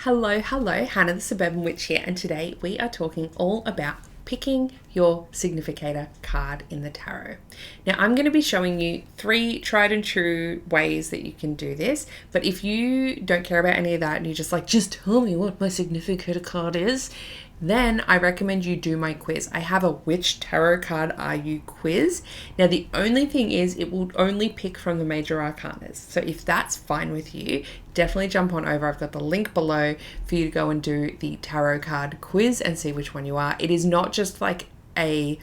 Hello, Hana the Suburban Witch here, and today we are talking all about picking your Significator card in the tarot. Now, I'm going to be showing you 3 tried and true ways that you can do this, but if you don't care about any of that and you're just like, just tell me what my Significator card is, then I recommend you do my quiz. I have a Which Tarot Card Are You quiz. Now, the only thing is it will only pick from the major arcanas. So if that's fine with you, definitely jump on over. I've got the link below for you to go and do the tarot card quiz and see which one you are. It is not just like it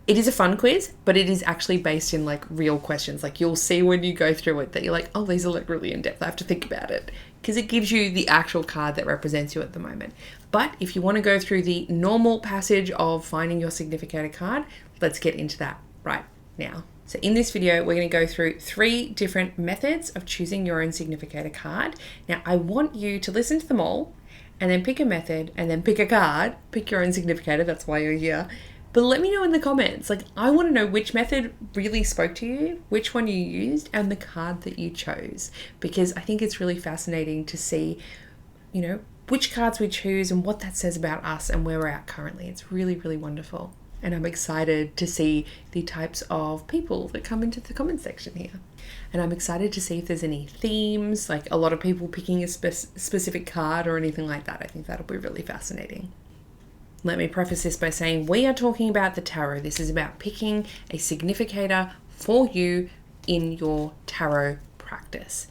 is a fun quiz, but it is actually based in like real questions. Like you'll see when you go through it that you're like, oh, these are like really in depth. I have to think about it because it gives you the actual card that represents you at the moment. But if you want to go through the normal passage of finding your Significator card, let's get into that right now. So in this video, we're going to go through 3 different methods of choosing your own Significator card. Now, I want you to listen to them all and then pick a method and then pick a card, pick your own Significator. That's why you're here. But let me know in the comments. Like, I want to know which method really spoke to you, which one you used, and the card that you chose. Because I think it's really fascinating to see, which cards we choose and what that says about us and where we're at currently. It's really, really wonderful. And I'm excited to see the types of people that come into the comment section here. And I'm excited to see if there's any themes, like a lot of people picking a specific card or anything like that. I think that'll be really fascinating. Let me preface this by saying we are talking about the tarot. This is about picking a significator for you in your tarot practice.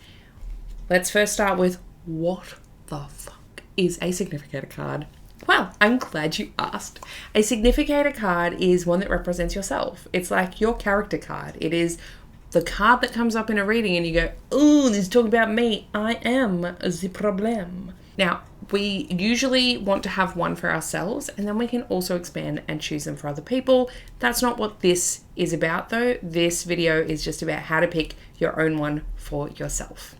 Let's first start with what the fuck is a significator card? Well, I'm glad you asked. A significator card is one that represents yourself. It's like your character card. It is the card that comes up in a reading and you go, oh, this is talking about me. I am the problem. Now, we usually want to have one for ourselves and then we can also expand and choose them for other people. That's not what this is about though. This video is just about how to pick your own one for yourself.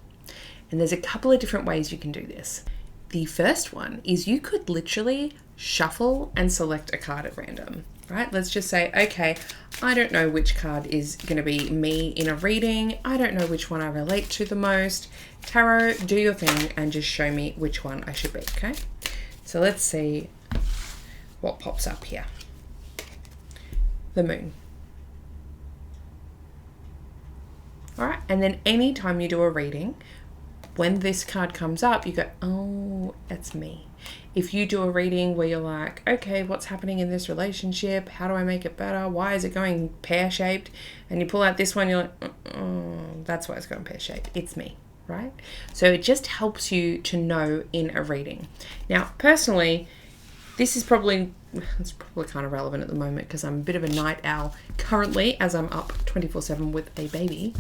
And there's a couple of different ways you can do this. The first one is you could literally shuffle and select a card at random, right? Let's just say, okay, I don't know which card is going to be me in a reading. I don't know which one I relate to the most. Tarot, do your thing and just show me which one I should be, okay? So let's see what pops up here. The moon. All right, and then anytime you do a reading, when this card comes up, you go, oh, that's me. If you do a reading where you're like, okay, what's happening in this relationship? How do I make it better? Why is it going pear-shaped? And you pull out this one, you're like, oh, that's why it's going pear-shaped. It's me, right? So it just helps you to know in a reading. Now, personally, it's probably kind of relevant at the moment because I'm a bit of a night owl currently as I'm up 24/7 with a baby.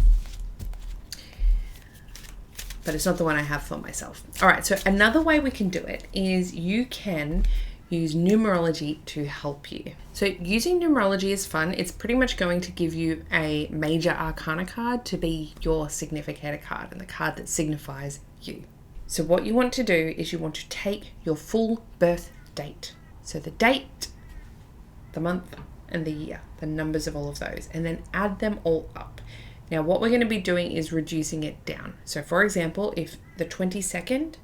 But it's not the one I have for myself. All right, so another way we can do it is you can use numerology to help you. So using numerology is fun. It's pretty much going to give you a major arcana card to be your significator card and the card that signifies you. So what you want to do is you want to take your full birth date. So the date, the month, and the year, the numbers of all of those, and then add them all up. Now, what we're going to be doing is reducing it down. So for example, if the 22nd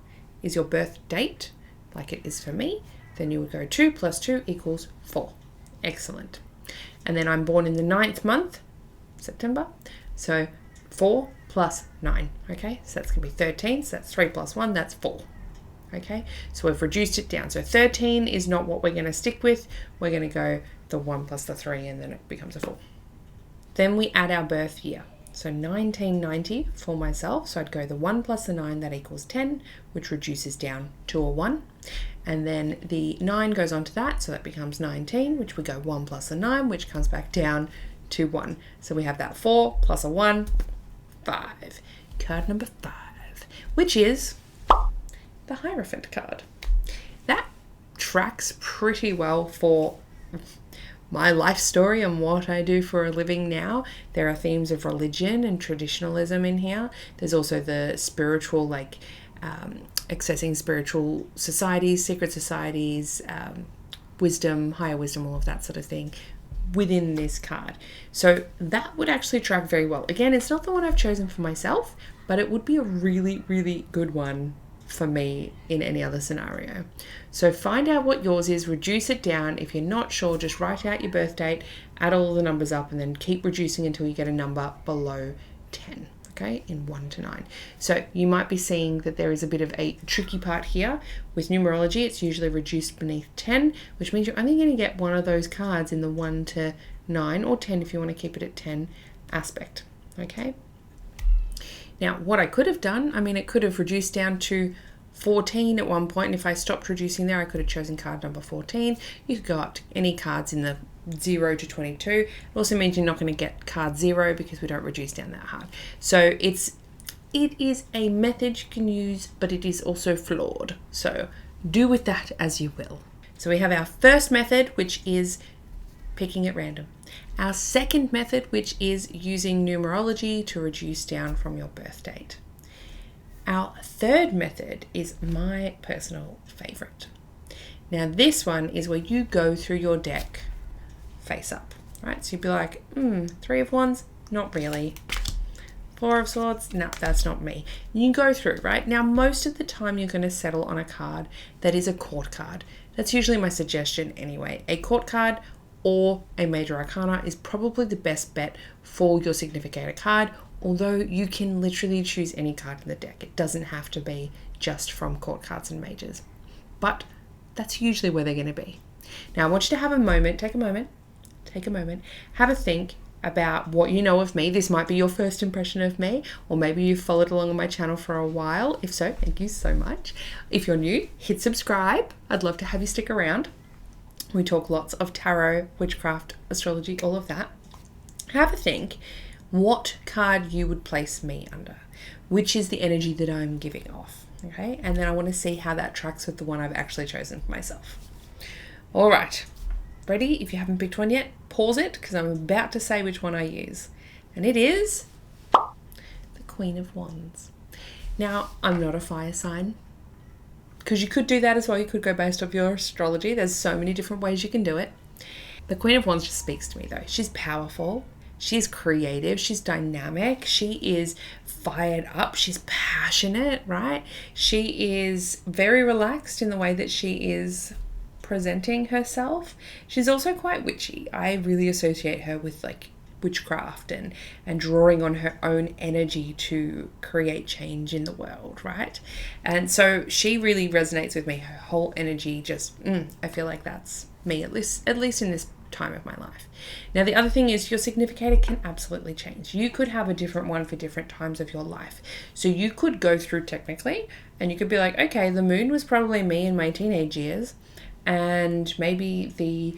is your birth date, like it is for me, then you would go 2 plus 2 equals 4. Excellent. And then I'm born in the 9th month, September. So 4 plus 9, okay? So that's going to be 13. So that's 3 plus 1, that's 4. Okay, so we've reduced it down. So 13 is not what we're going to stick with. We're going to go the 1 plus the 3 and then it becomes a 4. Then we add our birth year. So 1990 for myself. So I'd go the 1 plus the 9, that equals 10, which reduces down to a 1. And then the 9 goes on to that. So that becomes 19, which we go 1 plus the 9, which comes back down to 1. So we have that 4 plus a 1, 5. Card number 5, which is the Hierophant card. That tracks pretty well for my life story and what I do for a living now. There are themes of religion and traditionalism in here. There's also the spiritual, accessing spiritual societies, secret societies, wisdom, higher wisdom, all of that sort of thing within this card. So that would actually track very well. Again, it's not the one I've chosen for myself, but it would be a really, really good one for me in any other scenario. So find out what yours is, reduce it down. If you're not sure, just write out your birth date, add all the numbers up, and then keep reducing until you get a number below 10. Okay, in 1 to 9. So you might be seeing that there is a bit of a tricky part here. With numerology, it's usually reduced beneath 10, which means you're only going to get one of those cards in the 1 to 9 or 10 if you want to keep it at 10 aspect. Okay. Now, what I could have done, it could have reduced down to 14 at one point, and if I stopped reducing there, I could have chosen card number 14. You could go up to any cards in the 0 to 22. It also means you're not going to get card 0 because we don't reduce down that hard. So it is a method you can use, but it is also flawed. So do with that as you will. So we have our first method, which is picking at random. Our second method, which is using numerology to reduce down from your birth date. Our third method is my personal favorite. Now this one is where you go through your deck face up, right? So you'd be like, 3 of Wands, not really. 4 of Swords, no, that's not me. You go through, right? Now, most of the time you're going to settle on a card that is a court card. That's usually my suggestion anyway. A court card or a major arcana is probably the best bet for your significator card, although you can literally choose any card in the deck. It doesn't have to be just from court cards and majors, but that's usually where they're going to be. Now, I want you to have a moment, take a moment, have a think about what you know of me. This might be your first impression of me, or maybe you've followed along on my channel for a while. If so, thank you so much. If you're new, hit subscribe. I'd love to have you stick around. We talk lots of tarot, witchcraft, astrology, all of that. Have a think what card you would place me under, which is the energy that I'm giving off, okay? And then I want to see how that tracks with the one I've actually chosen for myself. All right, ready? If you haven't picked one yet, pause it because I'm about to say which one I use. And it is the Queen of Wands. Now, I'm not a fire sign, because you could do that as well. You could go based off your astrology. There's so many different ways you can do it. The Queen of Wands just speaks to me though. She's powerful. She's creative. She's dynamic. She is fired up. She's passionate, right? She is very relaxed in the way that she is presenting herself. She's also quite witchy. I really associate her with like witchcraft and drawing on her own energy to create change in the world, right? And so she really resonates with me. Her whole energy just, I feel like that's me, at least in this time of my life. Now, the other thing is your significator can absolutely change. You could have a different one for different times of your life. So you could go through technically and you could be like, okay, the moon was probably me in my teenage years, and maybe the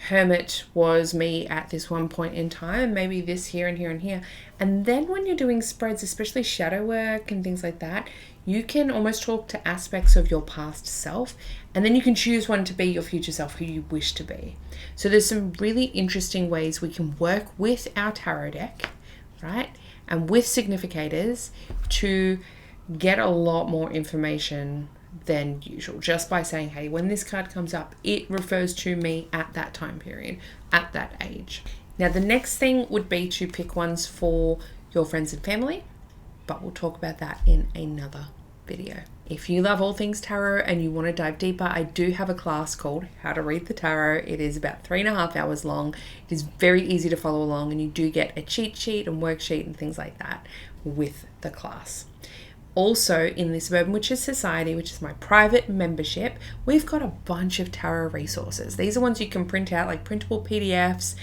Hermit was me at this one point in time, maybe this here and here and here. And then when you're doing spreads, especially shadow work and things like that, you can almost talk to aspects of your past self, and then you can choose one to be your future self, who you wish to be. So there's some really interesting ways we can work with our tarot deck, right? And with significators to get a lot more information than usual, just by saying, hey, when this card comes up, it refers to me at that time period, at that age. Now, the next thing would be to pick ones for your friends and family, but we'll talk about that in another video. If you love all things tarot and you want to dive deeper, I do have a class called How to Read the Tarot. It is about 3.5 hours long. It is very easy to follow along, and you do get a cheat sheet and worksheet and things like that with the class. Also, in the Suburban Witches Society, which is my private membership, we've got a bunch of tarot resources. These are ones you can print out, like printable PDFs,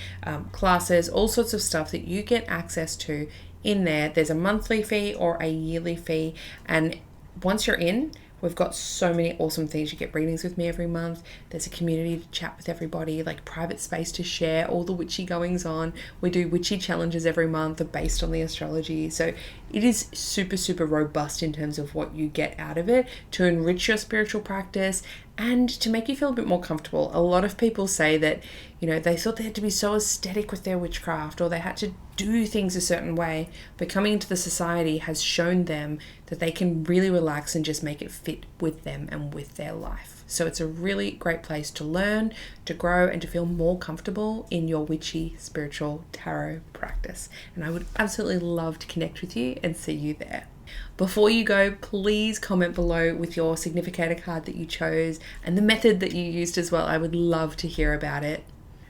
classes, all sorts of stuff that you get access to in there. There's a monthly fee or a yearly fee, and once you're in, we've got so many awesome things. You get readings with me every month. There's a community to chat with everybody, like private space to share all the witchy goings on. We do witchy challenges every month based on the astrology. So it is super, super robust in terms of what you get out of it to enrich your spiritual practice and to make you feel a bit more comfortable. A lot of people say that, they thought they had to be so aesthetic with their witchcraft, or they had to do things a certain way, but coming into the society has shown them that they can really relax and just make it fit with them and with their life. So it's a really great place to learn, to grow, and to feel more comfortable in your witchy spiritual tarot practice. And I would absolutely love to connect with you and see you there. Before you go, please comment below with your significator card that you chose and the method that you used as well. I would love to hear about it.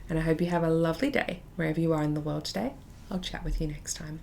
And I hope you have a lovely day wherever you are in the world today. I'll chat with you next time.